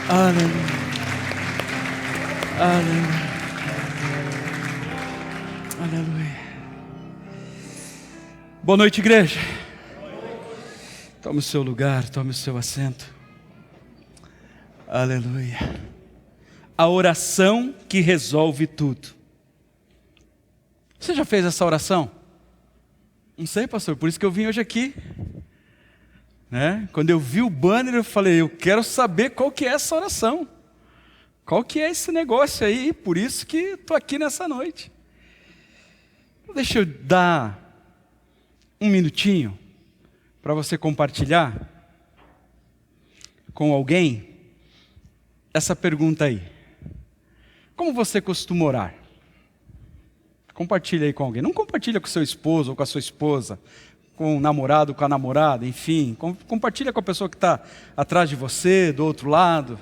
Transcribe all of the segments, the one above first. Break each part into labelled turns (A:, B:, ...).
A: Aleluia. Aleluia. Aleluia. Boa noite, igreja. Tome o seu lugar, tome o seu assento. Aleluia. A oração que resolve tudo. Você já fez essa oração? Não sei, pastor, por isso que eu vim hoje aqui. Quando eu vi o banner, eu falei, eu quero saber qual que é essa oração. Qual que é esse negócio aí? Por isso que estou aqui nessa noite. Deixa eu dar um minutinho para você compartilhar com alguém essa pergunta aí. Como você costuma orar? Compartilha aí com alguém. Não compartilha com seu esposo ou com a sua esposa, com o namorado, com a namorada, enfim. Compartilha com a pessoa que está atrás de você, do outro lado.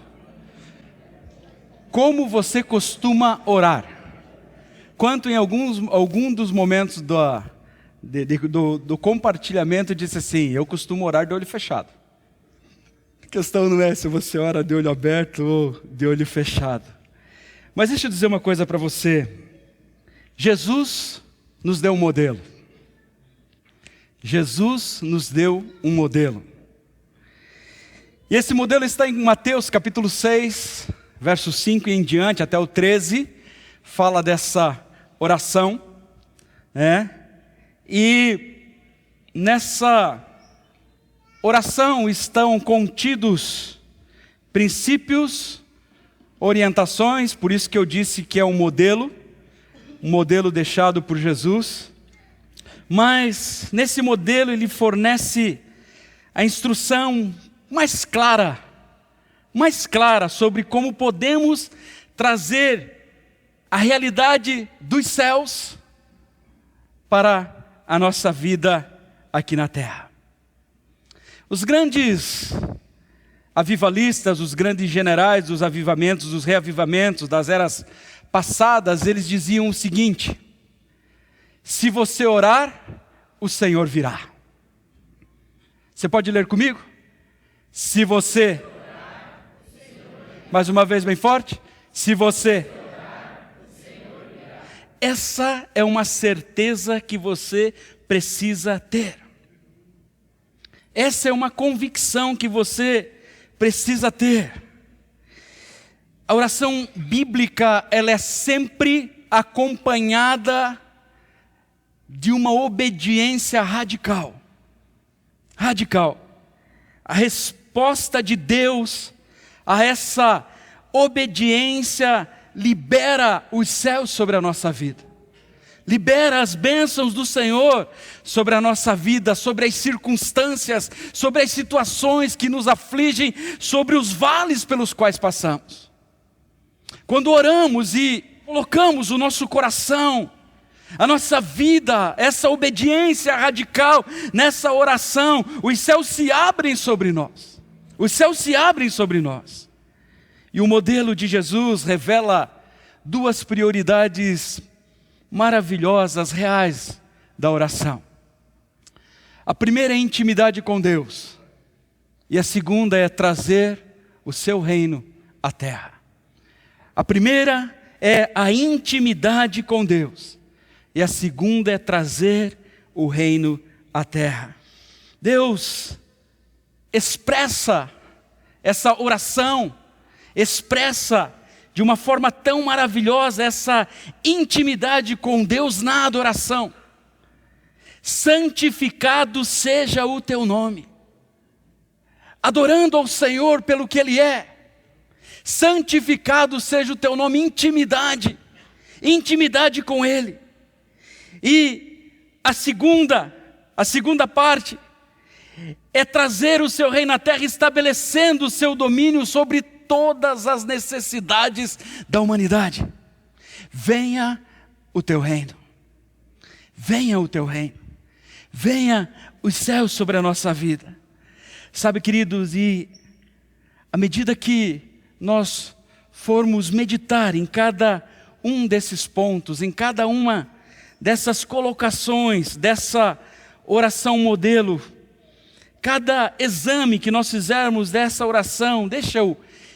A: Como você costuma orar? Quanto em algum dos momentos do compartilhamento disse assim, eu costumo orar de olho fechado. A questão não é se você ora de olho aberto ou de olho fechado. Mas deixa eu dizer uma coisa para você. Jesus nos deu um modelo. Jesus nos deu um modelo. E esse modelo está em Mateus capítulo 6, verso 5 e em diante, até o 13, fala dessa oração, E nessa oração estão contidos princípios, orientações, por isso que eu disse que é um modelo deixado por Jesus. Mas nesse modelo ele fornece a instrução mais clara sobre como podemos trazer a realidade dos céus para a nossa vida aqui na terra. Os grandes avivalistas, os grandes generais dos avivamentos, dos reavivamentos das eras passadas, eles diziam o seguinte: se você orar, o Senhor virá. Você pode ler comigo? Se você orar, o Senhor virá. Mais uma vez bem forte. Se você orar, o Senhor virá. Essa é uma certeza que você precisa ter. Essa é uma convicção que você precisa ter. A oração bíblica, ela é sempre acompanhada de uma obediência radical. Radical. A resposta de Deus a essa obediência libera os céus sobre a nossa vida. Libera as bênçãos do Senhor sobre a nossa vida, sobre as circunstâncias, sobre as situações que nos afligem, sobre os vales pelos quais passamos. Quando oramos e colocamos o nosso coração, a nossa vida, essa obediência radical nessa oração, os céus se abrem sobre nós. Os céus se abrem sobre nós. E o modelo de Jesus revela duas prioridades maravilhosas, reais da oração. A primeira é a intimidade com Deus. E a segunda é trazer o seu reino à terra. A primeira é a intimidade com Deus. E a segunda é trazer o reino à terra. Deus expressa essa oração, expressa de uma forma tão maravilhosa essa intimidade com Deus na adoração. Santificado seja o teu nome. Adorando ao Senhor pelo que Ele é. Santificado seja o teu nome, intimidade com Ele. E a segunda parte é trazer o seu reino na terra, estabelecendo o seu domínio sobre todas as necessidades da humanidade. Venha o teu reino. Venha o teu reino. Venha os céus sobre a nossa vida. Sabe, queridos, e à medida que nós formos meditar em cada um desses pontos, em cada uma dessas colocações, dessa oração modelo, cada exame que nós fizermos dessa oração, deixa eu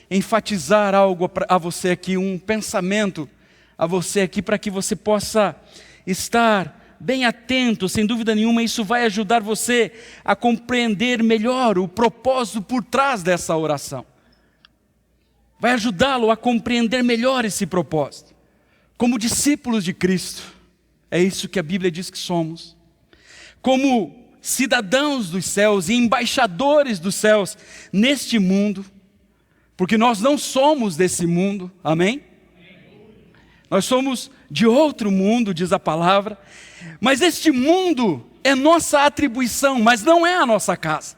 A: enfatizar algo a você aqui, um pensamento a você aqui, para que você possa estar bem atento. Sem dúvida nenhuma, isso vai ajudar você a compreender melhor o propósito por trás dessa oração. Vai ajudá-lo a compreender melhor esse propósito. Como discípulos de Cristo, é isso que a Bíblia diz que somos. Como cidadãos dos céus e embaixadores dos céus neste mundo, porque nós não somos desse mundo, amém? Nós somos de outro mundo, diz a palavra, mas este mundo é nossa atribuição, mas não é a nossa casa.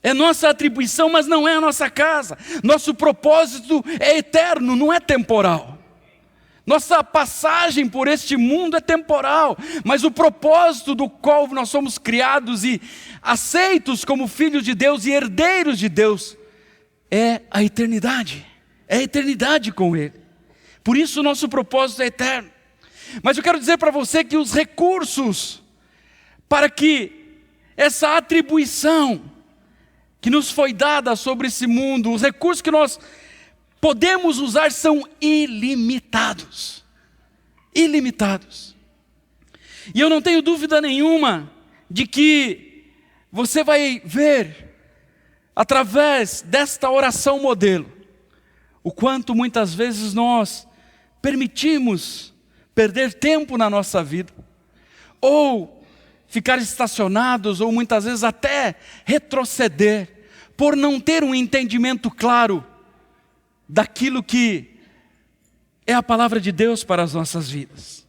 A: É nossa atribuição, mas não é a nossa casa. Nosso propósito é eterno, não é temporal. Nossa passagem por este mundo é temporal, mas o propósito do qual nós somos criados e aceitos como filhos de Deus e herdeiros de Deus é a eternidade com Ele. Por isso o nosso propósito é eterno. Mas eu quero dizer para você que os recursos para que essa atribuição que nos foi dada sobre esse mundo, os recursos que nós podemos usar são ilimitados. Ilimitados. E eu não tenho dúvida nenhuma de que você vai ver, através desta oração modelo, o quanto muitas vezes nós permitimos perder tempo na nossa vida, ou ficar estacionados, ou muitas vezes até retroceder, por não ter um entendimento claro daquilo que é a palavra de Deus para as nossas vidas.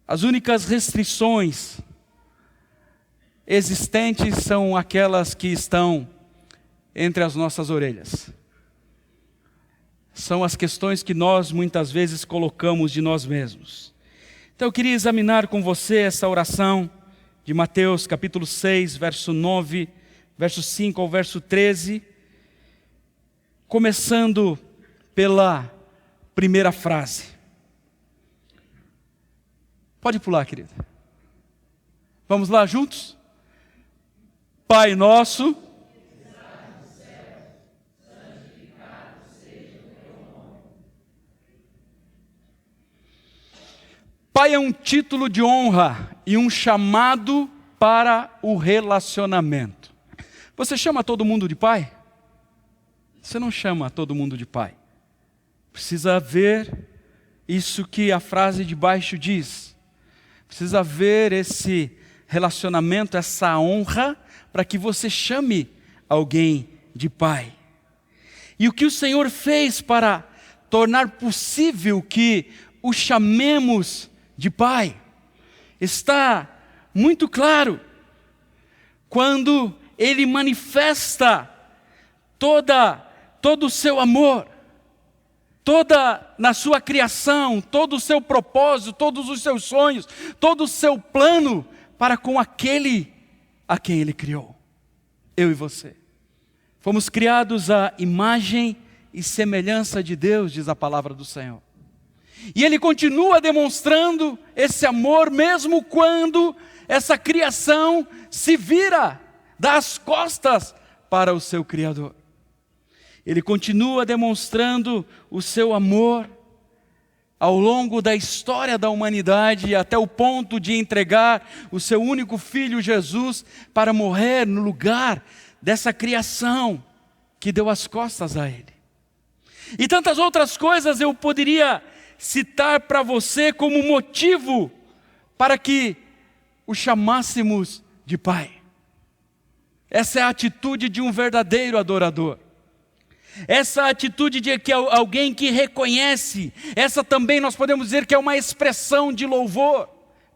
A: As únicas restrições existentes são aquelas que estão entre as nossas orelhas. São as questões que nós muitas vezes colocamos de nós mesmos. Então eu queria examinar com você essa oração de Mateus capítulo 6, verso 9, verso 5 ao verso 13, começando pela primeira frase. Pode pular, querida. Vamos lá juntos? Pai nosso, Pai é um título de honra e um chamado para o relacionamento. Você chama todo mundo de pai? Você não chama todo mundo de pai. Precisa ver isso que a frase de baixo diz. Precisa ver esse relacionamento, essa honra, para que você chame alguém de pai. E o que o Senhor fez para tornar possível que o chamemos de pai, está muito claro, quando Ele manifesta todo o seu amor, toda na sua criação, todo o seu propósito, todos os seus sonhos, todo o seu plano para com aquele a quem Ele criou, eu e você. Fomos criados à imagem e semelhança de Deus, diz a palavra do Senhor. E Ele continua demonstrando esse amor, mesmo quando essa criação se vira, dá as costas para o seu Criador. Ele continua demonstrando o seu amor ao longo da história da humanidade, até o ponto de entregar o seu único filho Jesus para morrer no lugar dessa criação que deu as costas a Ele. E tantas outras coisas eu poderia citar para você como motivo para que o chamássemos de pai. Essa é a atitude de um verdadeiro adorador. Essa atitude de que alguém que reconhece, essa também nós podemos dizer que é uma expressão de louvor.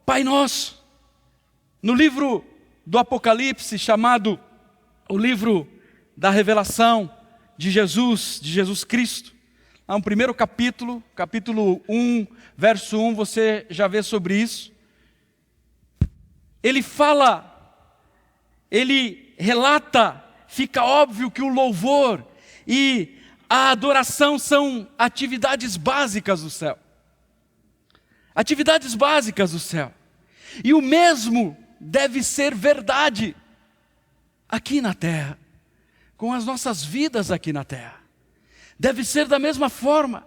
A: Pai Nosso, no livro do Apocalipse, chamado o livro da revelação de Jesus Cristo, há um primeiro capítulo, capítulo 1, verso 1, você já vê sobre isso. Ele fala, ele relata, fica óbvio que o louvor e a adoração são atividades básicas do céu. Atividades básicas do céu. E o mesmo deve ser verdade aqui na terra, com as nossas vidas aqui na terra. Deve ser da mesma forma.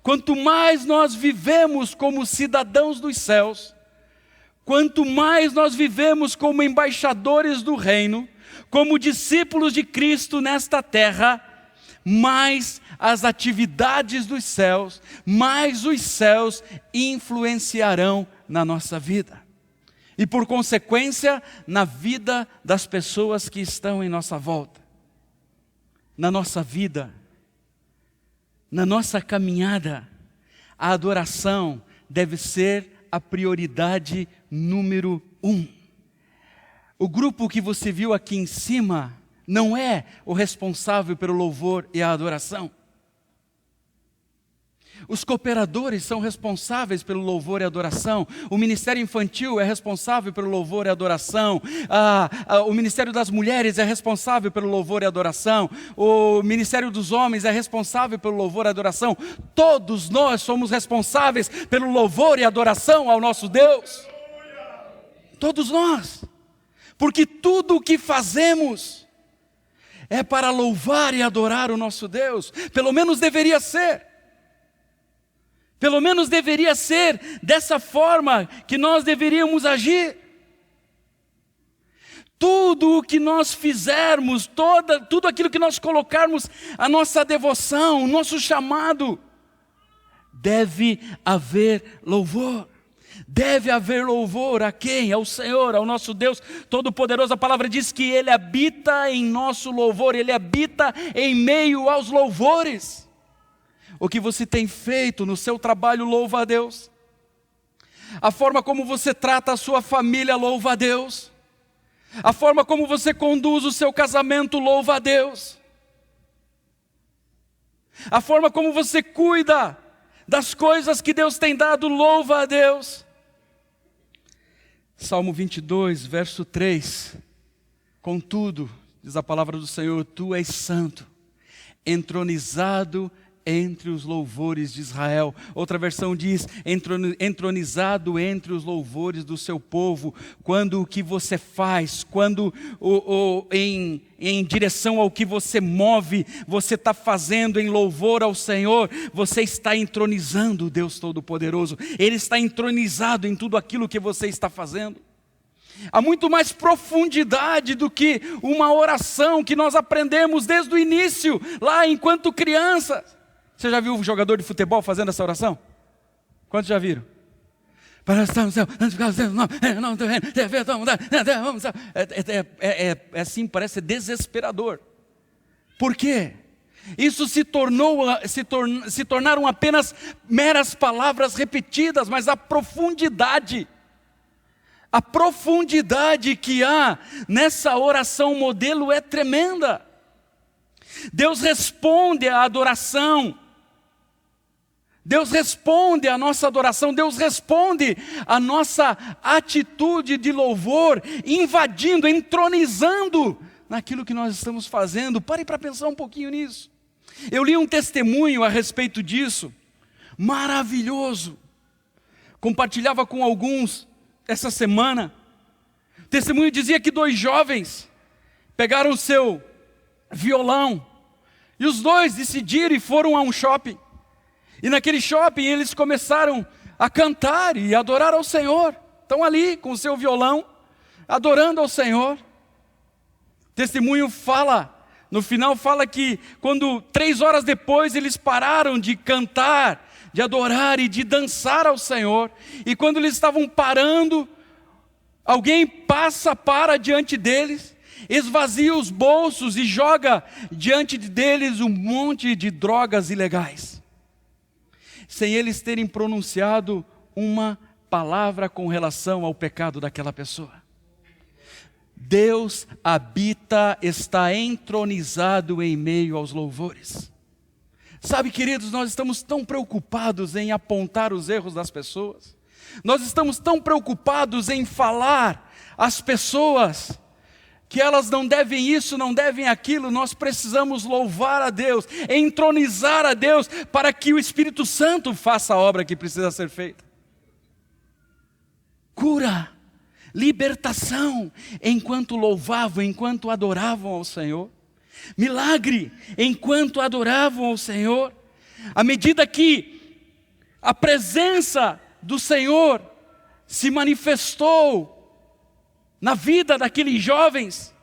A: Quanto mais nós vivemos como cidadãos dos céus, quanto mais nós vivemos como embaixadores do reino, como discípulos de Cristo nesta terra, mais as atividades dos céus, mais os céus influenciarão na nossa vida. E por consequência, na vida das pessoas que estão em nossa volta. Na nossa vida, na nossa caminhada, a adoração deve ser a prioridade número 1. O grupo que você viu aqui em cima não é o responsável pelo louvor e a adoração. Os cooperadores são responsáveis pelo louvor e adoração. O Ministério Infantil é responsável pelo louvor e adoração. O Ministério das Mulheres é responsável pelo louvor e adoração. O Ministério dos Homens é responsável pelo louvor e adoração. Todos nós somos responsáveis pelo louvor e adoração ao nosso Deus. Todos nós. Porque tudo o que fazemos é para louvar e adorar o nosso Deus. Pelo menos deveria ser. Pelo menos deveria ser dessa forma que nós deveríamos agir. Tudo o que nós fizermos, tudo aquilo que nós colocarmos, a nossa devoção, o nosso chamado, deve haver louvor. Deve haver louvor a quem? Ao Senhor, ao nosso Deus Todo-Poderoso. A palavra diz que Ele habita em nosso louvor, Ele habita em meio aos louvores. O que você tem feito no seu trabalho louva a Deus. A forma como você trata a sua família louva a Deus. A forma como você conduz o seu casamento louva a Deus. A forma como você cuida das coisas que Deus tem dado louva a Deus. Salmo 22, verso 3. Contudo, diz a palavra do Senhor, tu és santo, entronizado entre os louvores de Israel. Outra versão diz, entronizado entre os louvores do seu povo. Quando o que você faz, quando em direção ao que você move, você está fazendo em louvor ao Senhor, você está entronizando o Deus Todo-Poderoso. Ele está entronizado em tudo aquilo que você está fazendo. Há muito mais profundidade do que uma oração que nós aprendemos desde o início, lá enquanto crianças. Você já viu um jogador de futebol fazendo essa oração? Quantos já viram? É assim, parece desesperador. Por quê? Isso se tornaram apenas meras palavras repetidas, mas a profundidade que há nessa oração modelo é tremenda. Deus responde à adoração. Deus responde à nossa adoração, Deus responde à nossa atitude de louvor, invadindo, entronizando naquilo que nós estamos fazendo. Pare para pensar um pouquinho nisso. Eu li um testemunho a respeito disso, maravilhoso. Compartilhava com alguns essa semana. O testemunho dizia que 2 jovens pegaram o seu violão e os 2 decidiram e foram a um shopping. E naquele shopping eles começaram a cantar e adorar ao Senhor. Estão ali com o seu violão, adorando ao Senhor. O testemunho fala, no final fala que quando 3 horas depois eles pararam de cantar, de adorar e de dançar ao Senhor. E quando eles estavam parando, alguém para diante deles, esvazia os bolsos e joga diante deles um monte de drogas ilegais. Sem eles terem pronunciado uma palavra com relação ao pecado daquela pessoa. Deus habita, está entronizado em meio aos louvores. Sabe, queridos, nós estamos tão preocupados em apontar os erros das pessoas. Nós estamos tão preocupados em falar às pessoas que elas não devem isso, não devem aquilo. Nós precisamos louvar a Deus, entronizar a Deus, para que o Espírito Santo faça a obra que precisa ser feita. Cura, libertação, enquanto louvavam, enquanto adoravam ao Senhor. Milagre enquanto adoravam ao Senhor. À medida que a presença do Senhor se manifestou na vida daqueles jovens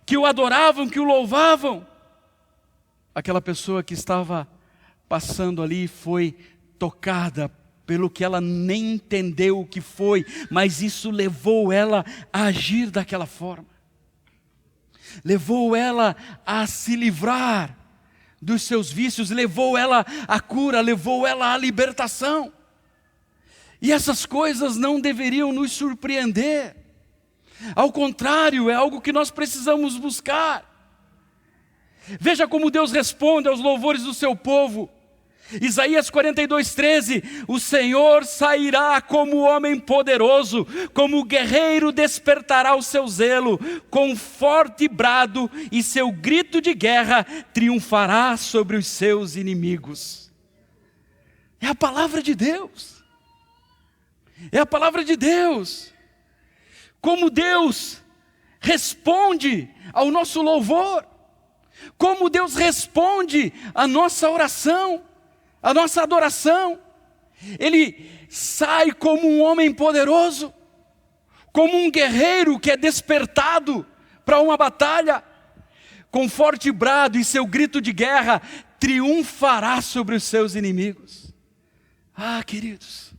A: que o adoravam, que o louvavam, aquela pessoa que estava passando ali foi tocada pelo que ela nem entendeu o que foi, mas isso levou ela a agir daquela forma. Levou ela a se livrar dos seus vícios, levou ela à cura, levou ela à libertação. E essas coisas não deveriam nos surpreender. Ao contrário, é algo que nós precisamos buscar. Veja como Deus responde aos louvores do seu povo. Isaías 42:13, o Senhor sairá como homem poderoso, como guerreiro despertará o seu zelo, com forte brado e seu grito de guerra triunfará sobre os seus inimigos. É a palavra de Deus. É a palavra de Deus. Como Deus responde ao nosso louvor, como Deus responde à nossa oração, à nossa adoração. Ele sai como um homem poderoso, como um guerreiro que é despertado para uma batalha, com forte brado e seu grito de guerra triunfará sobre os seus inimigos. Ah, queridos,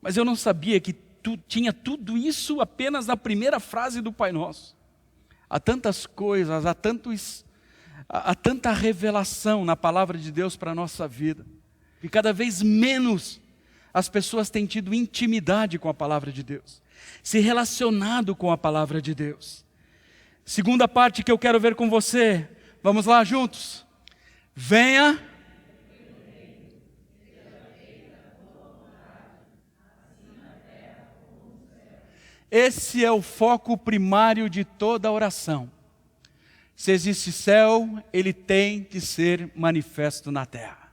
A: mas eu não sabia que tinha tudo isso apenas na primeira frase do Pai Nosso. Há tantas coisas, há tanta revelação na palavra de Deus para a nossa vida. E cada vez menos as pessoas têm tido intimidade com a palavra de Deus, se relacionado com a palavra de Deus. Segunda parte que eu quero ver com você, vamos lá juntos. Venha. Esse é o foco primário de toda oração. Se existe céu, ele tem que ser manifesto na terra.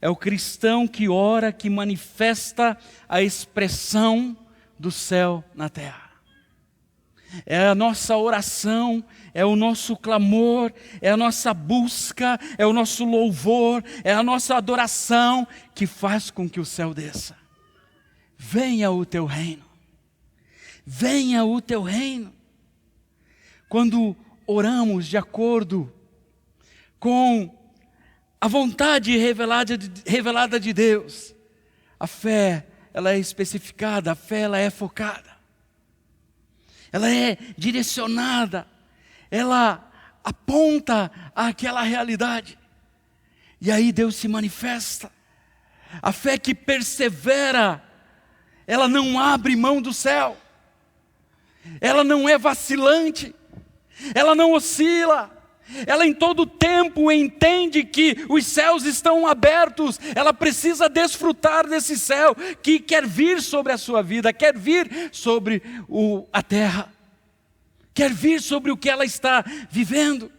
A: É o cristão que ora, que manifesta a expressão do céu na terra. É a nossa oração, é o nosso clamor, é a nossa busca, é o nosso louvor, é a nossa adoração que faz com que o céu desça. Venha o teu reino. Venha o teu reino. Quando oramos de acordo com a vontade revelada de Deus, a fé, ela é especificada, a fé, ela é focada. Ela é direcionada, ela aponta àquela realidade. E aí Deus se manifesta. A fé que persevera, ela não abre mão do céu. Ela não é vacilante. Ela não oscila. Ela em todo tempo entende que os céus estão abertos. Ela precisa desfrutar desse céu que quer vir sobre a sua vida, quer vir sobre a terra, quer vir sobre o que ela está vivendo.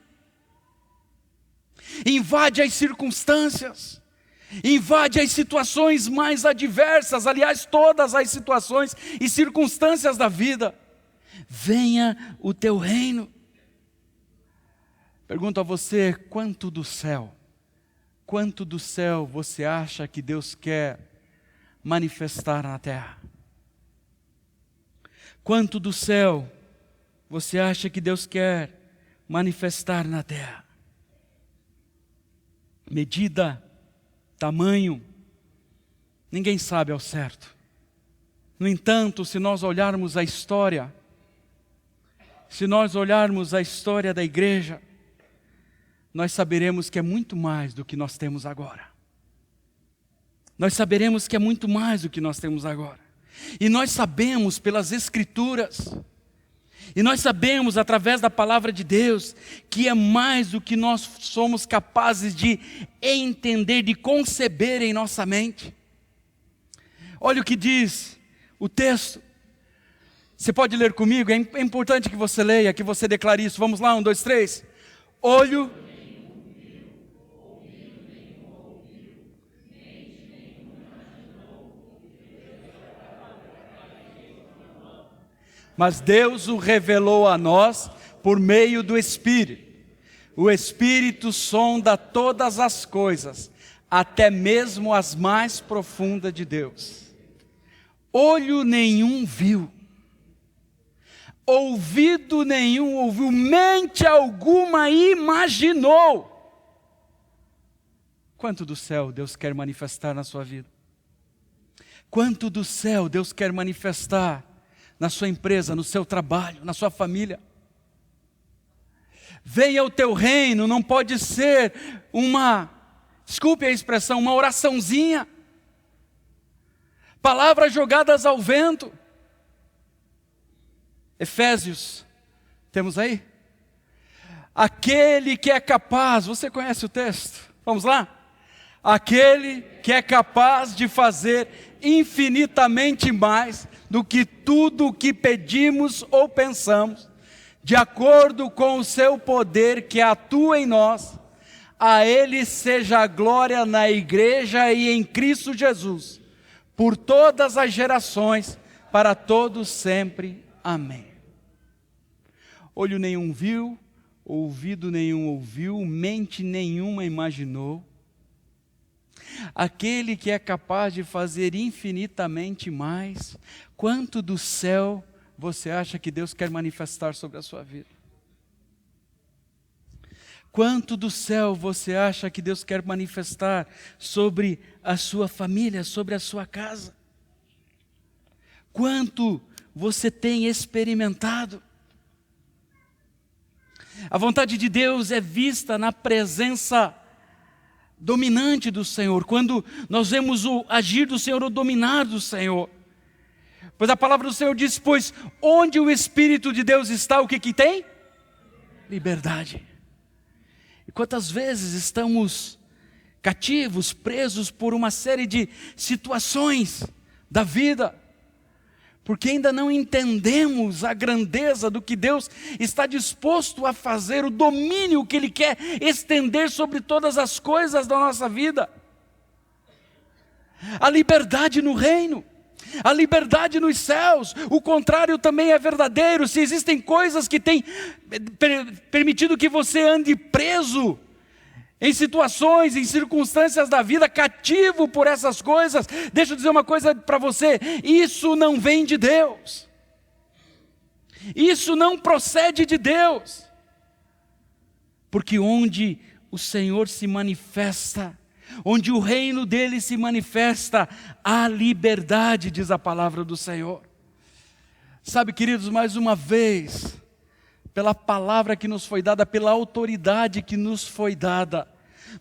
A: Invade as circunstâncias, invade as situações mais adversas, aliás, todas as situações e circunstâncias da vida. Venha o teu reino. Pergunto a você, quanto do céu você acha que Deus quer manifestar na terra? Quanto do céu você acha que Deus quer manifestar na terra? Medida, tamanho, ninguém sabe ao certo. No entanto, se nós olharmos a história da igreja, nós saberemos que é muito mais do que nós temos agora. Nós saberemos que é muito mais do que nós temos agora. E nós sabemos pelas Escrituras, e nós sabemos através da palavra de Deus, que é mais do que nós somos capazes de entender, de conceber em nossa mente. Olha o que diz o texto. Você pode ler comigo? É importante que você leia, que você declare isso. Vamos lá, 1, 2, 3. Olho. Mas Deus o revelou a nós por meio do Espírito. O Espírito sonda todas as coisas, até mesmo as mais profundas de Deus. Olho nenhum viu, ouvido nenhum ouviu, mente alguma imaginou. Quanto do céu Deus quer manifestar na sua vida? Quanto do céu Deus quer manifestar na sua empresa, no seu trabalho, na sua família? Venha o teu reino, não pode ser desculpe a expressão, uma oraçãozinha. Palavras jogadas ao vento. Efésios, temos aí? Aquele que é capaz, você conhece o texto? Vamos lá? Aquele que é capaz de fazer infinitamente mais do que tudo o que pedimos ou pensamos, de acordo com o seu poder que atua em nós. A Ele seja a glória na igreja e em Cristo Jesus, por todas as gerações, para todos sempre. Amém. Olho nenhum viu, ouvido nenhum ouviu, mente nenhuma imaginou. Aquele que é capaz de fazer infinitamente mais. Quanto do céu você acha que Deus quer manifestar sobre a sua vida? Quanto do céu você acha que Deus quer manifestar sobre a sua família, sobre a sua casa? Quanto você tem experimentado? A vontade de Deus é vista na presença dominante do Senhor, quando nós vemos o agir do Senhor, o dominar do Senhor. Pois a palavra do Senhor diz, pois onde o Espírito de Deus está, o que tem? Liberdade. E quantas vezes estamos cativos, presos por uma série de situações da vida, porque ainda não entendemos a grandeza do que Deus está disposto a fazer, o domínio que Ele quer estender sobre todas as coisas da nossa vida. A liberdade no reino, a liberdade nos céus. O contrário também é verdadeiro. Se existem coisas que têm permitido que você ande preso em situações, em circunstâncias da vida, cativo por essas coisas, deixa eu dizer uma coisa para você: isso não vem de Deus, isso não procede de Deus, porque onde o Senhor se manifesta, onde o reino dele se manifesta, há liberdade, diz a palavra do Senhor. Sabe, queridos, mais uma vez, pela palavra que nos foi dada, pela autoridade que nos foi dada,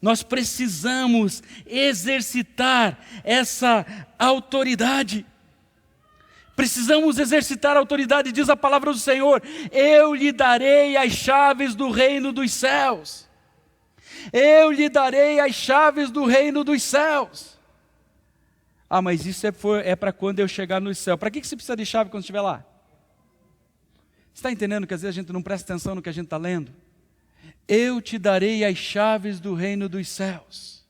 A: nós precisamos exercitar essa autoridade. Precisamos exercitar a autoridade, diz a palavra do Senhor: eu lhe darei as chaves do reino dos céus. Eu lhe darei as chaves do reino dos céus. Ah, mas isso é para quando eu chegar no céu. Para que você precisa de chave quando estiver lá? Você está entendendo que às vezes a gente não presta atenção no que a gente está lendo? Eu te darei as chaves do reino dos céus.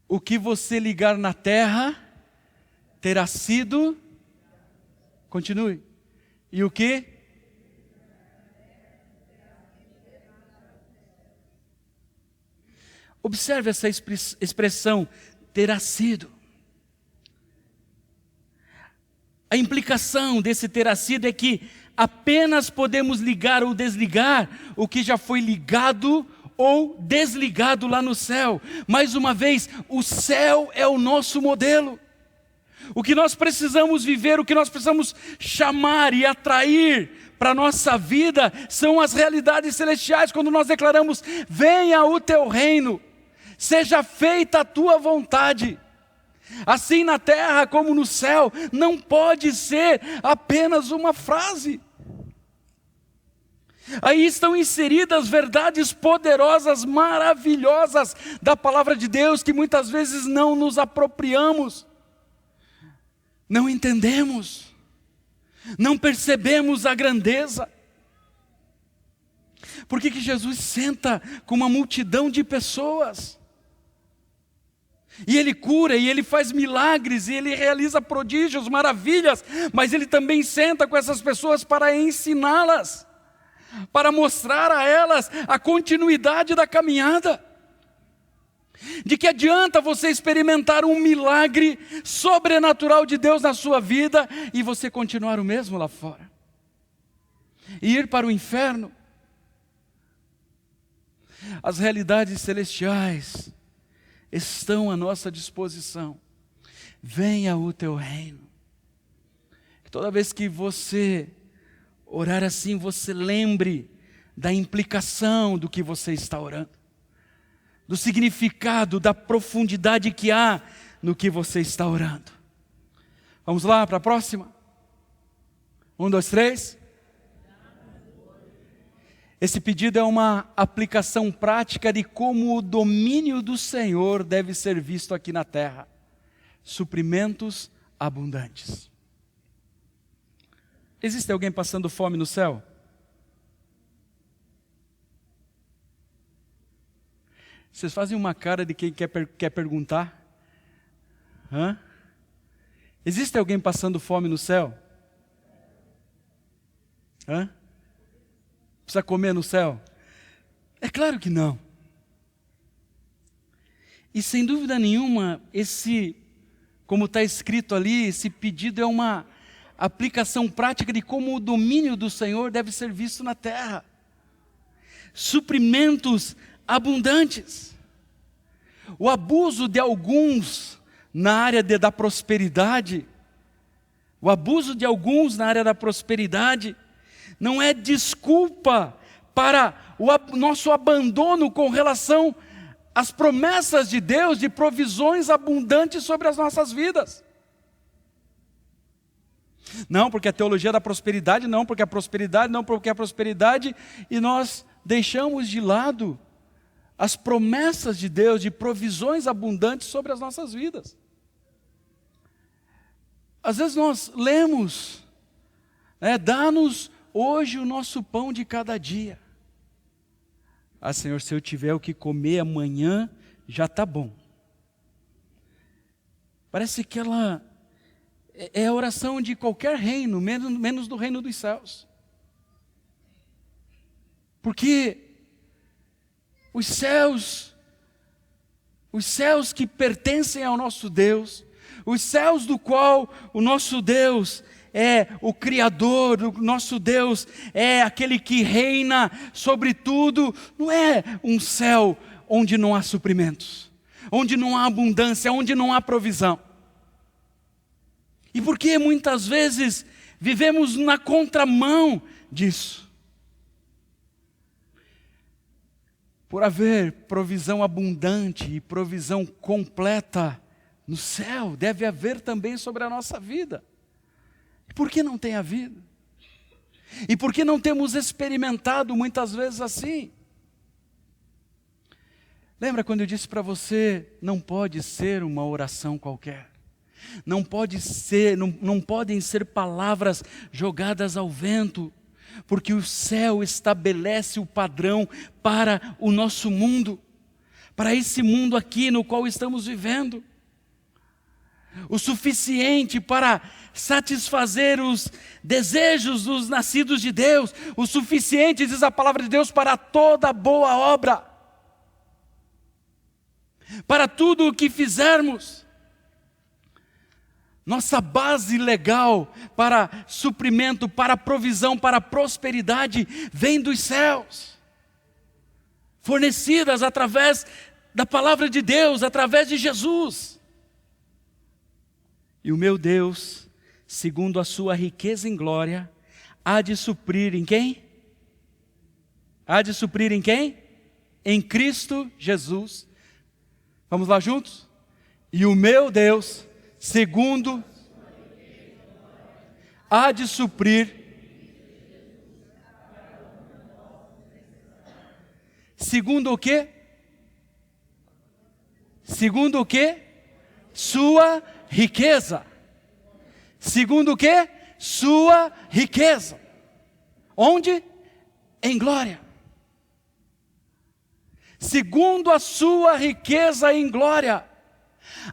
A: O que você ligar na terra terá sido, continue, e o que? Observe essa expressão, terá sido. A implicação desse terá sido é que apenas podemos ligar ou desligar o que já foi ligado ou desligado lá no céu. Mais uma vez, o céu é o nosso modelo. O que nós precisamos viver, o que nós precisamos chamar e atrair para a nossa vida são as realidades celestiais. Quando nós declaramos: venha o teu reino, seja feita a tua vontade, assim na terra como no céu. Não pode ser apenas uma frase. Aí estão inseridas verdades poderosas, maravilhosas da palavra de Deus, que muitas vezes não nos apropriamos, não entendemos, não percebemos a grandeza. Por que Jesus senta com uma multidão de pessoas? E Ele cura, e Ele faz milagres, e Ele realiza prodígios, maravilhas, mas Ele também senta com essas pessoas para ensiná-las. para mostrar a elas a continuidade da caminhada. De que adianta você experimentar um milagre sobrenatural de Deus na sua vida e você continuar o mesmo lá fora? E ir para o inferno? As realidades celestiais estão à nossa disposição. Venha o teu reino. Toda vez que você orar assim, você lembre da implicação do que você está orando, do significado, da profundidade que há no que você está orando. Vamos lá para a próxima? 1, 2, 3. Esse pedido é uma aplicação prática de como o domínio do Senhor deve ser visto aqui na terra. Suprimentos abundantes. Existe alguém passando fome no céu? Vocês fazem uma cara de quem quer perguntar? Hã? Existe alguém passando fome no céu? Hã? Precisa comer no céu? É claro que não. E sem dúvida nenhuma, como está escrito ali, esse pedido é uma aplicação prática de como o domínio do Senhor deve ser visto na terra. Suprimentos abundantes. O abuso de alguns na área da prosperidade, não é desculpa para o nosso abandono com relação às promessas de Deus de provisões abundantes sobre as nossas vidas. Não, porque a teologia da prosperidade, não, porque a prosperidade, e nós deixamos de lado as promessas de Deus de provisões abundantes sobre as nossas vidas. Às vezes nós lemos, dá-nos hoje o nosso pão de cada dia. Ah, Senhor, se eu tiver o que comer amanhã, já está bom. Parece que ela é a oração de qualquer reino, menos do reino dos céus. Porque os céus que pertencem ao nosso Deus, os céus do qual o nosso Deus é o Criador, o nosso Deus é aquele que reina sobre tudo, não é um céu onde não há suprimentos, onde não há abundância, onde não há provisão. E por que muitas vezes vivemos na contramão disso? Por haver provisão abundante e provisão completa no céu, deve haver também sobre a nossa vida. E por que não tem havido? E por que não temos experimentado muitas vezes assim? Lembra quando eu disse para você, não pode ser uma oração qualquer. Não podem ser palavras jogadas ao vento, porque o céu estabelece o padrão para o nosso mundo, para esse mundo aqui no qual estamos vivendo. O suficiente para satisfazer os desejos dos nascidos de Deus, o suficiente, diz a palavra de Deus, para toda boa obra, para tudo o que fizermos. Nossa base legal para suprimento, para provisão, para prosperidade, vem dos céus, fornecidas através da palavra de Deus, através de Jesus. E o meu Deus, segundo a sua riqueza em glória, há de suprir em quem? Há de suprir em quem? Em Cristo Jesus. Vamos lá juntos? E o meu Deus, segundo, há de suprir. Segundo o quê? Segundo o quê? Sua riqueza. Segundo o quê? Sua riqueza. Onde? Em glória. Segundo a sua riqueza em glória,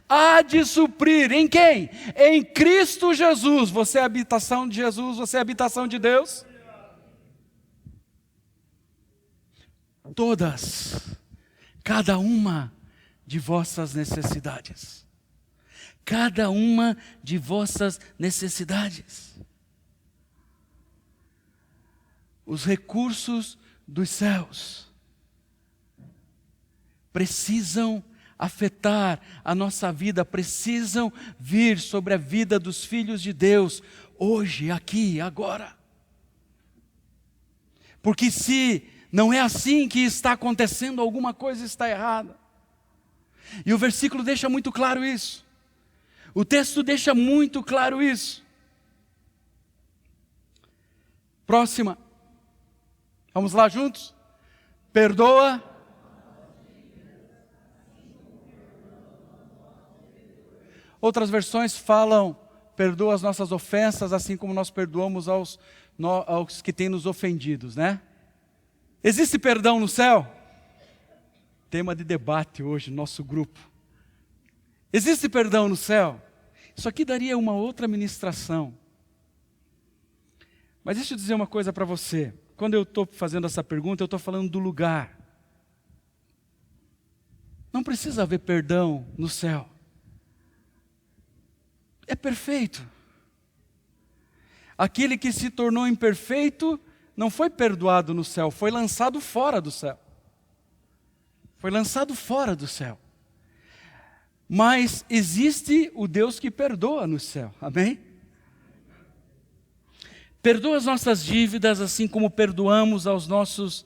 A: há de suprir em quem? Em Cristo Jesus. Você é a habitação de Jesus, você é a habitação de Deus. todas, cada uma de vossas necessidades. Cada uma de vossas necessidades. Os recursos dos céus precisam afetar a nossa vida, precisam vir sobre a vida dos filhos de Deus, hoje, aqui, agora. Porque se não é assim que está acontecendo, alguma coisa está errada. E o versículo deixa muito claro isso. O texto deixa muito claro isso. Próxima. Vamos lá juntos? Perdoa. Outras versões falam, perdoa as nossas ofensas, assim como nós perdoamos aos que têm nos ofendidos, né? Existe perdão no céu? Tema de debate hoje no nosso grupo. Existe perdão no céu? Isso aqui daria uma outra ministração. Mas deixa eu dizer uma coisa para você. Quando eu estou fazendo essa pergunta, eu estou falando do lugar. Não precisa haver perdão no céu. É perfeito. Aquele que se tornou imperfeito não foi perdoado no céu, foi lançado fora do céu. Foi lançado fora do céu. Mas existe o Deus que perdoa no céu, amém? Perdoa as nossas dívidas, assim como perdoamos aos nossos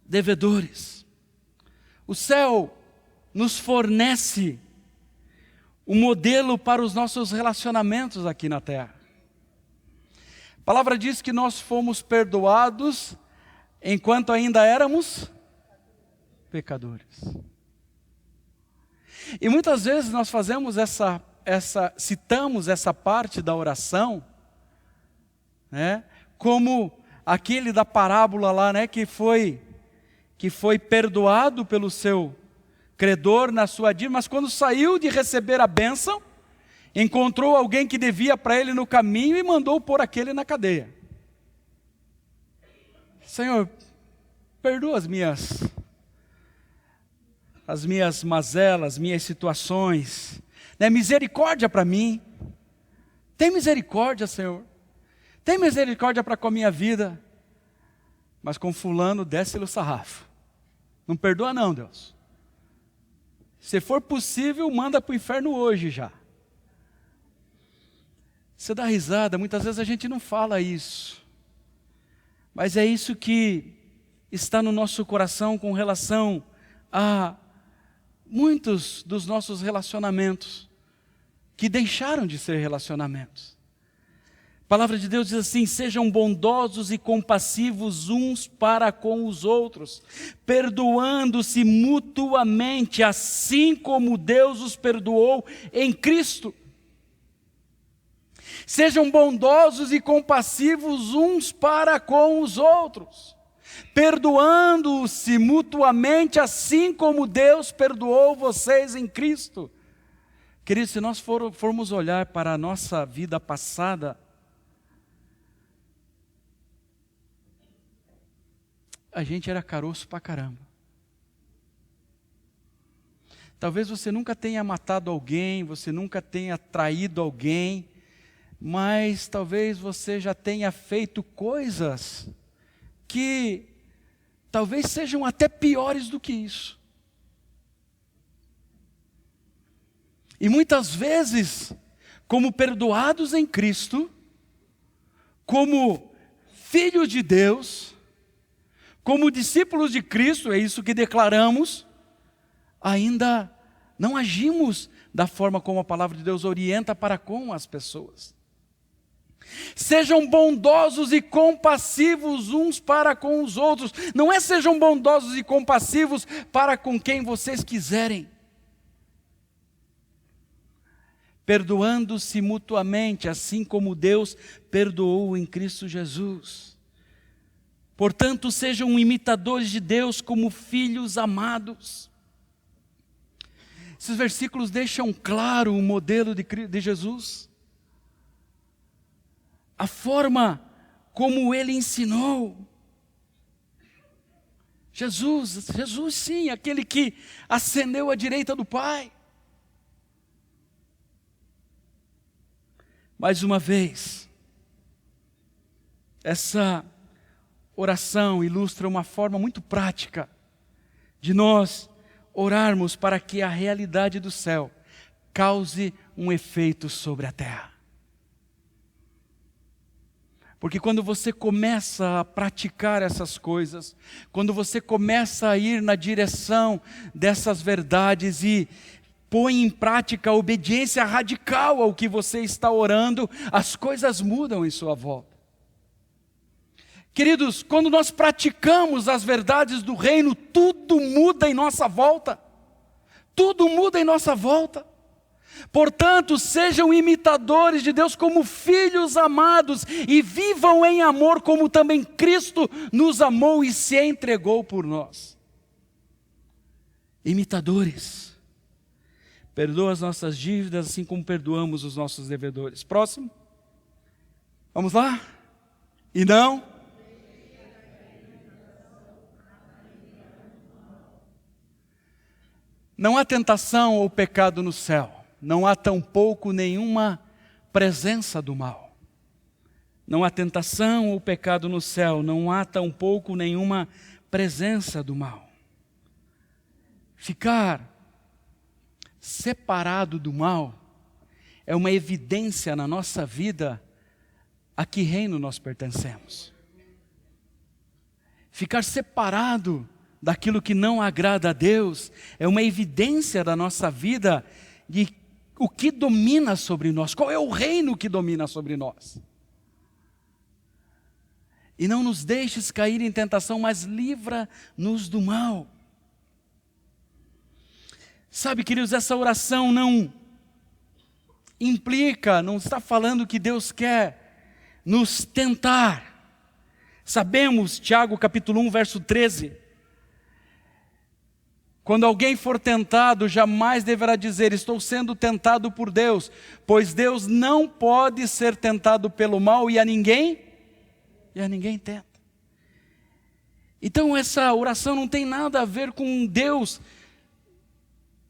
A: devedores. O céu nos fornece um modelo para os nossos relacionamentos aqui na terra. A palavra diz que nós fomos perdoados enquanto ainda éramos pecadores. E muitas vezes nós fazemos citamos essa parte da oração, né, como aquele da parábola lá, né, que foi perdoado pelo seu credor na sua dívida, mas quando saiu de receber a bênção, encontrou alguém que devia para ele no caminho e mandou pôr aquele na cadeia. Senhor, perdoa as minhas mazelas, minhas situações, né? Misericórdia para mim. Tem misericórdia, Senhor. Tem misericórdia para com a minha vida. Mas com fulano, desce-lhe o sarrafo. Não perdoa não, Deus. Se for possível, manda para o inferno hoje já. Você dá risada, muitas vezes a gente não fala isso. Mas é isso que está no nosso coração com relação a muitos dos nossos relacionamentos que deixaram de ser relacionamentos. A palavra de Deus diz assim: sejam bondosos e compassivos uns para com os outros, perdoando-se mutuamente, assim como Deus os perdoou em Cristo. Sejam bondosos e compassivos uns para com os outros, perdoando-se mutuamente, assim como Deus perdoou vocês em Cristo. Queridos, se nós formos olhar para a nossa vida passada, a gente era caroço pra caramba. Talvez você nunca tenha matado alguém, você nunca tenha traído alguém, mas talvez você já tenha feito coisas que talvez sejam até piores do que isso. E muitas vezes, como perdoados em Cristo, como filhos de Deus, como discípulos de Cristo, é isso que declaramos, ainda não agimos da forma como a palavra de Deus orienta para com as pessoas. Sejam bondosos e compassivos uns para com os outros. Não é sejam bondosos e compassivos para com quem vocês quiserem. Perdoando-se mutuamente, assim como Deus perdoou em Cristo Jesus. Portanto, sejam imitadores de Deus como filhos amados. Esses versículos deixam claro o modelo de Jesus. A forma como ele ensinou. Jesus sim, aquele que ascendeu à direita do Pai. Mais uma vez, essa oração ilustra uma forma muito prática de nós orarmos para que a realidade do céu cause um efeito sobre a terra. Porque quando você começa a praticar essas coisas, quando você começa a ir na direção dessas verdades e põe em prática a obediência radical ao que você está orando, as coisas mudam em sua volta. Queridos, quando nós praticamos as verdades do reino, tudo muda em nossa volta. Tudo muda em nossa volta. Portanto, sejam imitadores de Deus como filhos amados e vivam em amor como também Cristo nos amou e se entregou por nós. Imitadores. Perdoa as nossas dívidas assim como perdoamos os nossos devedores. Próximo. Vamos lá? E não? Não há tentação ou pecado no céu. Não há tampouco nenhuma presença do mal. Não há tentação ou pecado no céu. Não há tampouco nenhuma presença do mal. Ficar separado do mal é uma evidência na nossa vida a que reino nós pertencemos. Ficar separado daquilo que não agrada a Deus é uma evidência da nossa vida de o que domina sobre nós, qual é o reino que domina sobre nós. E não nos deixes cair em tentação, mas livra-nos do mal. Sabe, queridos, essa oração não implica, não está falando que Deus quer nos tentar. Sabemos, Tiago capítulo 1, verso 13, quando alguém for tentado, jamais deverá dizer, estou sendo tentado por Deus, pois Deus não pode ser tentado pelo mal e a ninguém tenta. Então essa oração não tem nada a ver com Deus,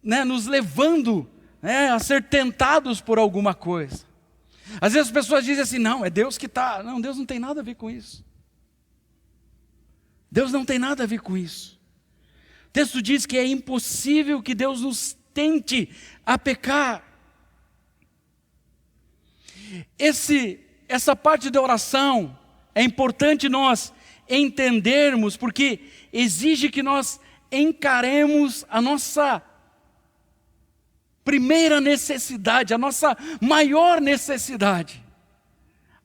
A: nos levando a ser tentados por alguma coisa. Às vezes as pessoas dizem assim, não, é Deus que está. Não, Deus não tem nada a ver com isso. Deus não tem nada a ver com isso. O texto diz que é impossível que Deus nos tente a pecar. Essa parte da oração é importante nós entendermos, porque exige que nós encaremos a nossa primeira necessidade, a nossa maior necessidade,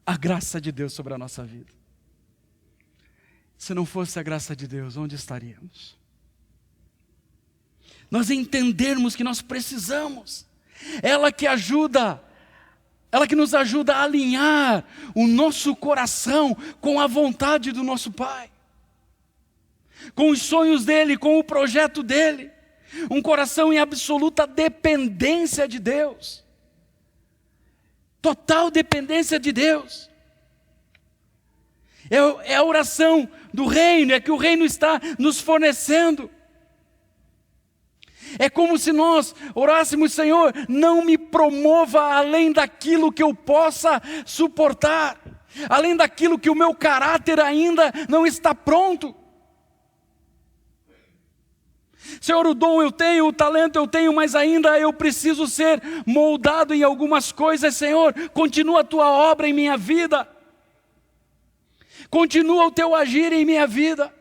A: a graça de Deus sobre a nossa vida. Se não fosse a graça de Deus, onde estaríamos? Nós entendermos que nós precisamos, ela que nos ajuda a alinhar o nosso coração com a vontade do nosso Pai, com os sonhos dEle, com o projeto dEle, um coração em absoluta dependência de Deus, total dependência de Deus. É a oração do reino, é que o reino está nos fornecendo. É como se nós orássemos, Senhor, não me promova além daquilo que eu possa suportar, além daquilo que o meu caráter ainda não está pronto. Senhor, o dom eu tenho, o talento eu tenho, mas ainda eu preciso ser moldado em algumas coisas. Senhor, continua a tua obra em minha vida, continua o teu agir em minha vida.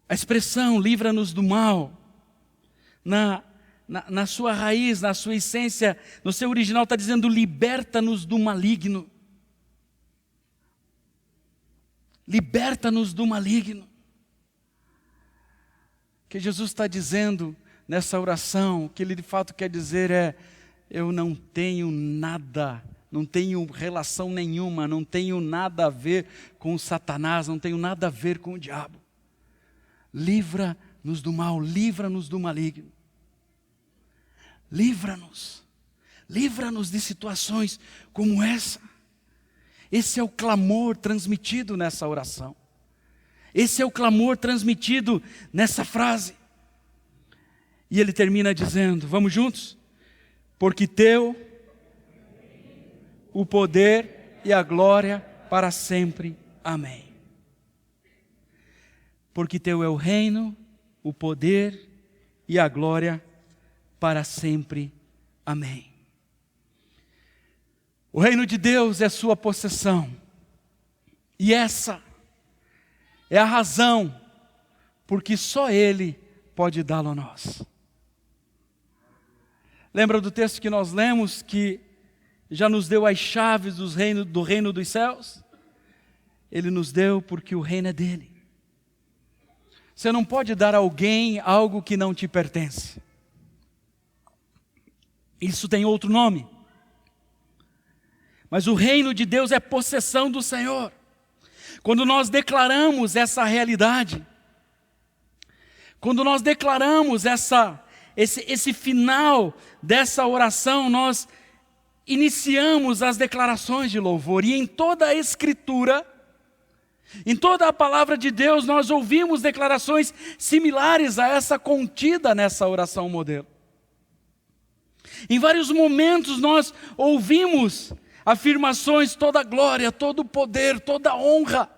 A: A expressão livra-nos do mal, na sua raiz, na sua essência, no seu original está dizendo liberta-nos do maligno. Liberta-nos do maligno. O que Jesus está dizendo nessa oração, o que Ele de fato quer dizer é, eu não tenho nada, não tenho relação nenhuma, não tenho nada a ver com o Satanás, não tenho nada a ver com o diabo. Livra-nos do mal, livra-nos do maligno. Livra-nos de situações como essa. Esse é o clamor transmitido nessa oração. Esse é o clamor transmitido nessa frase. E ele termina dizendo, vamos juntos? Porque teu o poder e a glória para sempre. Amém. Porque teu é o reino, o poder e a glória para sempre. Amém. O reino de Deus é sua possessão. E essa é a razão porque só Ele pode dá-lo a nós. Lembra do texto que nós lemos que já nos deu as chaves do reino dos céus? Ele nos deu porque o reino é dele. Você não pode dar a alguém algo que não te pertence. Isso tem outro nome. Mas o reino de Deus é possessão do Senhor. Quando nós declaramos essa realidade, quando nós declaramos esse final dessa oração, nós iniciamos as declarações de louvor. E em toda a Escritura, em toda a palavra de Deus, nós ouvimos declarações similares a essa contida nessa oração modelo. Em vários momentos nós ouvimos afirmações: toda glória, todo poder, toda honra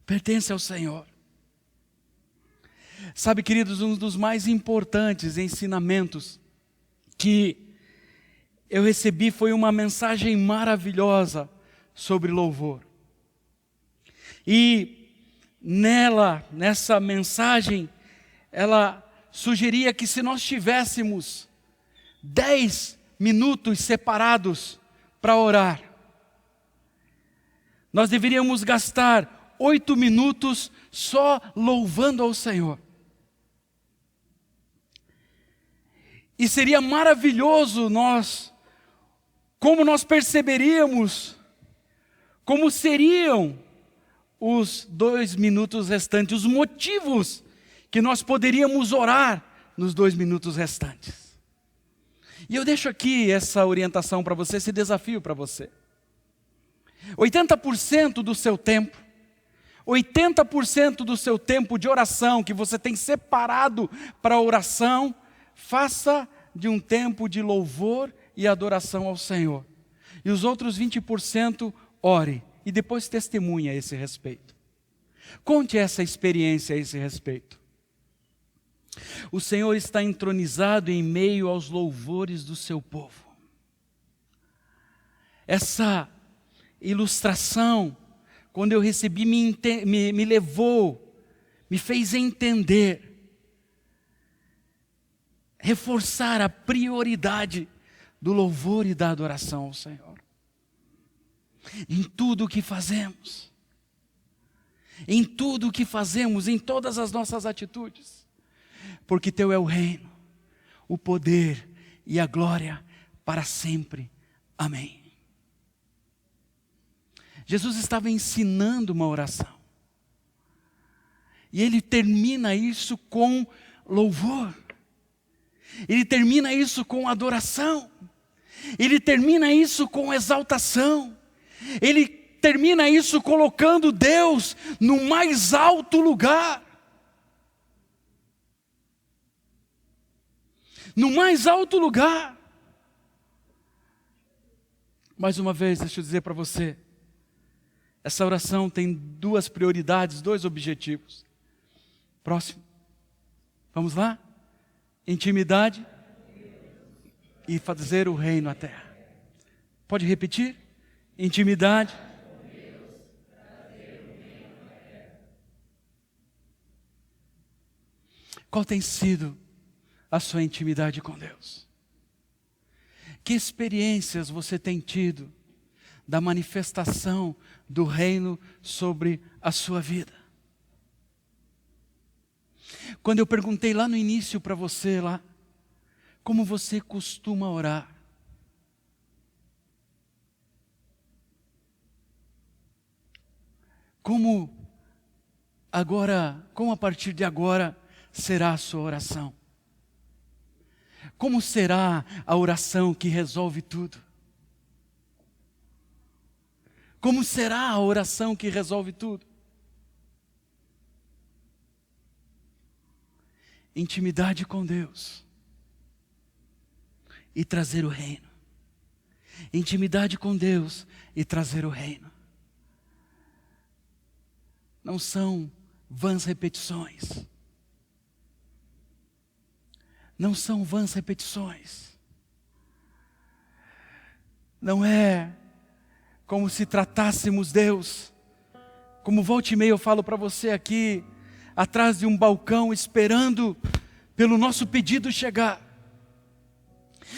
A: pertence ao Senhor. Sabe, queridos, um dos mais importantes ensinamentos que eu recebi foi uma mensagem maravilhosa sobre louvor. E nessa mensagem, ela sugeria que se nós tivéssemos 10 minutos separados para orar, nós deveríamos gastar 8 minutos só louvando ao Senhor. E seria maravilhoso como nós perceberíamos, como seriam os 2 minutos restantes, os motivos que nós poderíamos orar nos 2 minutos restantes. E eu deixo aqui essa orientação para você, esse desafio para você. 80% do seu tempo, 80% do seu tempo de oração que você tem separado para oração, faça de um tempo de louvor e adoração ao Senhor. E os outros 20% ore e depois testemunhe a esse respeito. Conte essa experiência a esse respeito. O Senhor está entronizado em meio aos louvores do seu povo. Essa ilustração, quando eu recebi, me levou, me fez entender, reforçar a prioridade do louvor e da adoração ao Senhor. Em tudo o que fazemos, em tudo o que fazemos, em todas as nossas atitudes, porque teu é o reino, o poder e a glória para sempre. Amém. Jesus estava ensinando uma oração, e ele termina isso com louvor. Ele termina isso com adoração. Ele termina isso com exaltação. Ele termina isso colocando Deus no mais alto lugar. No mais alto lugar. Mais uma vez, deixa eu dizer para você, essa oração tem 2 prioridades, 2 objetivos. Próximo. Vamos lá? Intimidade e fazer o reino à terra. Pode repetir? Intimidade. Qual tem sido a sua intimidade com Deus? Que experiências você tem tido da manifestação do reino sobre a sua vida? Quando eu perguntei lá no início para você lá, como você costuma orar? Como a partir de agora será a sua oração? Como será a oração que resolve tudo? Como será a oração que resolve tudo? intimidade com Deus e trazer o reino. Intimidade com Deus e trazer o reino. Não são vãs repetições. Não são vãs repetições. Não é como se tratássemos Deus, como volta e meia eu falo para você aqui, atrás de um balcão, esperando pelo nosso pedido chegar.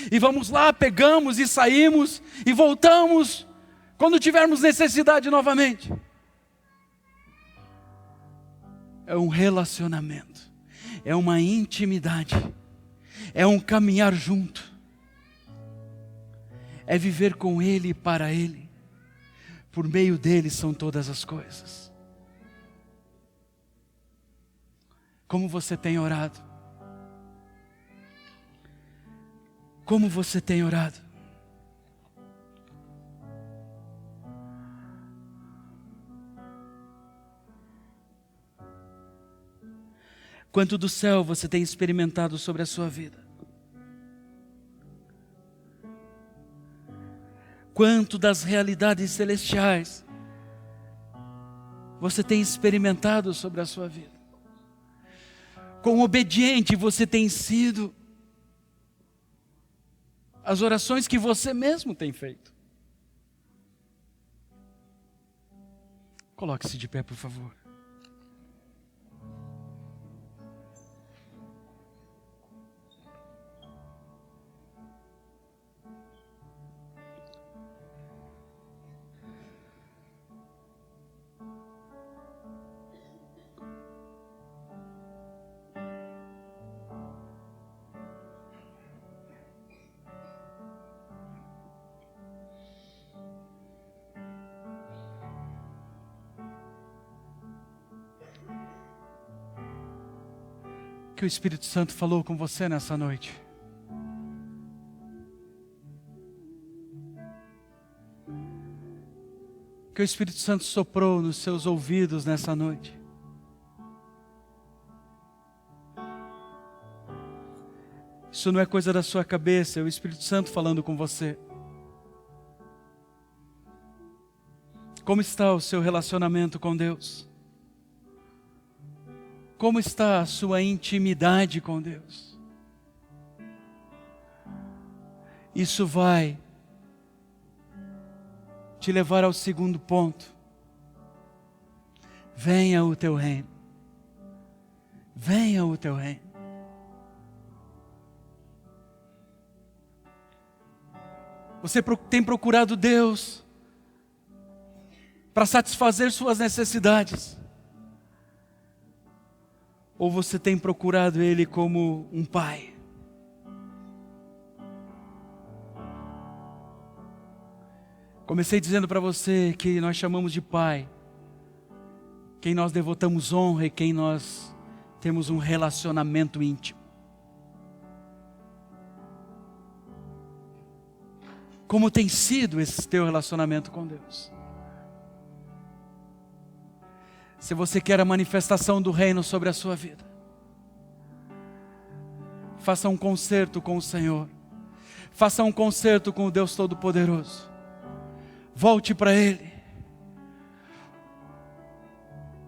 A: E vamos lá, pegamos e saímos e voltamos quando tivermos necessidade novamente. É um relacionamento, é uma intimidade, é um caminhar junto, é viver com Ele e para Ele. Por meio dele são todas as coisas. Como você tem orado? Como você tem orado? Quanto do céu você tem experimentado sobre a sua vida? Quanto das realidades celestiais você tem experimentado sobre a sua vida? Quão obediente você tem sido às orações que você mesmo tem feito? Coloque-se de pé, por favor. Que o Espírito Santo falou com você nessa noite. Que o Espírito Santo soprou nos seus ouvidos nessa noite. Isso não é coisa da sua cabeça, é o Espírito Santo falando com você. Como está o seu relacionamento com Deus? Como está a sua intimidade com Deus? Isso vai te levar ao segundo ponto. Venha o teu reino. Venha o teu reino. Você tem procurado Deus para satisfazer suas necessidades? Ou você tem procurado Ele como um pai? Comecei dizendo para você que nós chamamos de pai quem nós devotamos honra e quem nós temos um relacionamento íntimo. Como tem sido esse teu relacionamento com Deus? Se você quer a manifestação do reino sobre a sua vida, faça um concerto com o Senhor. Faça um concerto com o Deus Todo-Poderoso. Volte para Ele.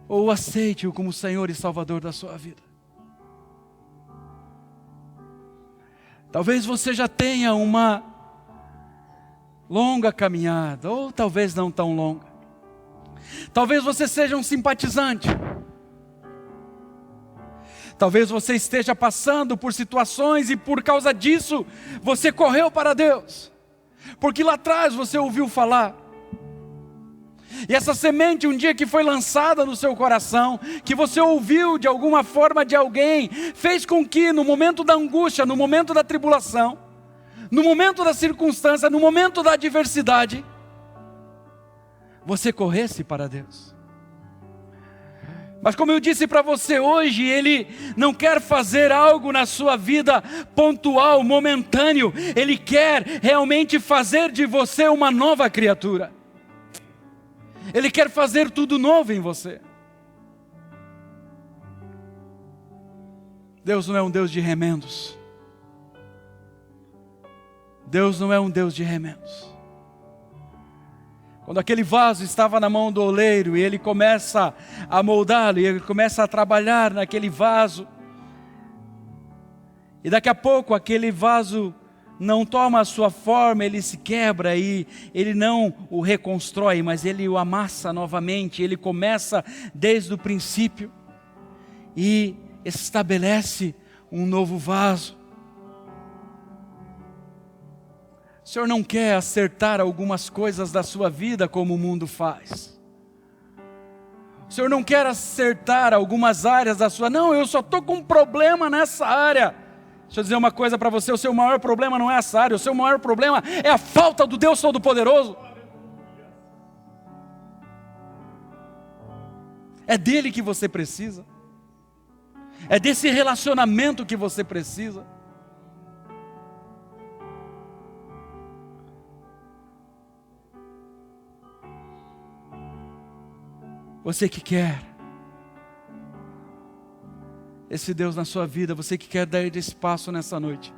A: Ou aceite-o como Senhor e Salvador da sua vida. Talvez você já tenha uma longa caminhada, ou talvez não tão longa. Talvez você seja um simpatizante. Talvez você esteja passando por situações e por causa disso você correu para Deus. Porque lá atrás você ouviu falar. E essa semente um dia que foi lançada no seu coração, que você ouviu de alguma forma de alguém, fez com que no momento da angústia, no momento da tribulação, no momento da circunstância, no momento da adversidade, você corresse para Deus. Mas como eu disse para você hoje, Ele não quer fazer algo na sua vida pontual, momentâneo. Ele quer realmente fazer de você uma nova criatura. Ele quer fazer tudo novo em você. Deus não é um Deus de remendos. Deus não é um Deus de remendos. Quando aquele vaso estava na mão do oleiro e ele começa a moldá-lo, e ele começa a trabalhar naquele vaso, e daqui a pouco aquele vaso não toma a sua forma, ele se quebra e ele não o reconstrói, mas ele o amassa novamente, ele começa desde o princípio e estabelece um novo vaso. O Senhor não quer acertar algumas coisas da sua vida como o mundo faz. O Senhor não quer acertar algumas áreas da sua... Não, eu só estou com um problema nessa área. Deixa eu dizer uma coisa para você, o seu maior problema não é essa área, o seu maior problema é a falta do Deus Todo-Poderoso. É dele que você precisa. É desse relacionamento que você precisa. Você que quer esse Deus na sua vida, você que quer dar esse passo nessa noite,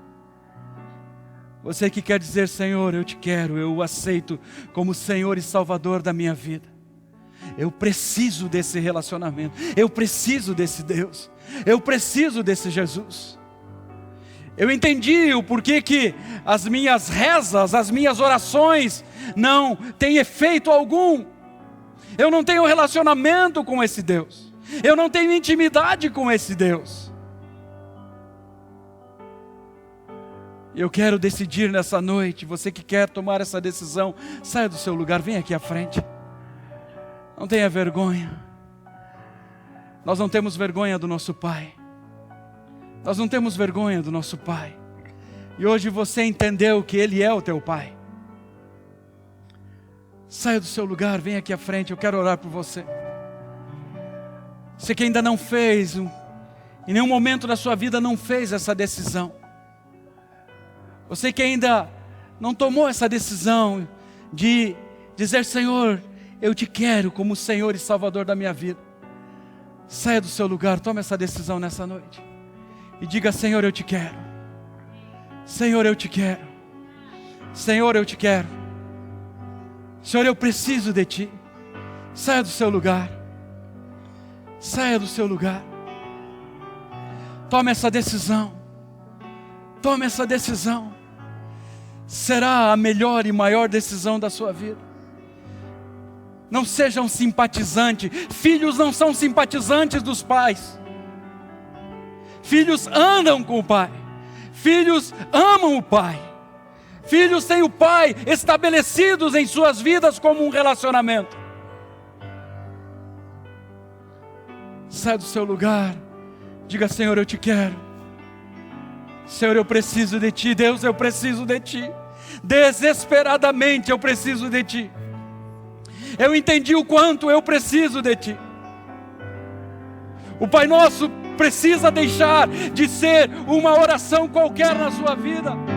A: você que quer dizer: Senhor, eu te quero, eu o aceito como Senhor e Salvador da minha vida. Eu preciso desse relacionamento, eu preciso desse Deus, eu preciso desse Jesus. Eu entendi o porquê que as minhas rezas, as minhas orações não têm efeito algum. Eu não tenho relacionamento com esse Deus. Eu não tenho intimidade com esse Deus. Eu quero decidir nessa noite. Você que quer tomar essa decisão, saia do seu lugar, vem aqui à frente. Não tenha vergonha. Nós não temos vergonha do nosso Pai. Nós não temos vergonha do nosso Pai. E hoje você entendeu que Ele é o teu Pai. Saia do seu lugar, vem aqui à frente, eu quero orar por você. Você que ainda não fez, em nenhum momento da sua vida não fez essa decisão. Você que ainda não tomou essa decisão de dizer: Senhor, eu te quero como Senhor e Salvador da minha vida. Saia do seu lugar, tome essa decisão nessa noite. E diga: Senhor, eu te quero. Senhor, eu te quero. Senhor, eu te quero. Senhor, eu preciso de Ti. Saia do seu lugar. Saia do seu lugar. Tome essa decisão. Tome essa decisão. Será a melhor e maior decisão da sua vida. Não seja um simpatizante. Filhos não são simpatizantes dos pais. Filhos andam com o pai. Filhos amam o pai. Filhos têm o Pai estabelecidos em suas vidas como um relacionamento. Saia do seu lugar. Diga: Senhor, eu te quero. Senhor, eu preciso de Ti. Deus, eu preciso de Ti. Desesperadamente eu preciso de Ti. Eu entendi o quanto eu preciso de Ti. O Pai Nosso precisa deixar de ser uma oração qualquer na sua vida.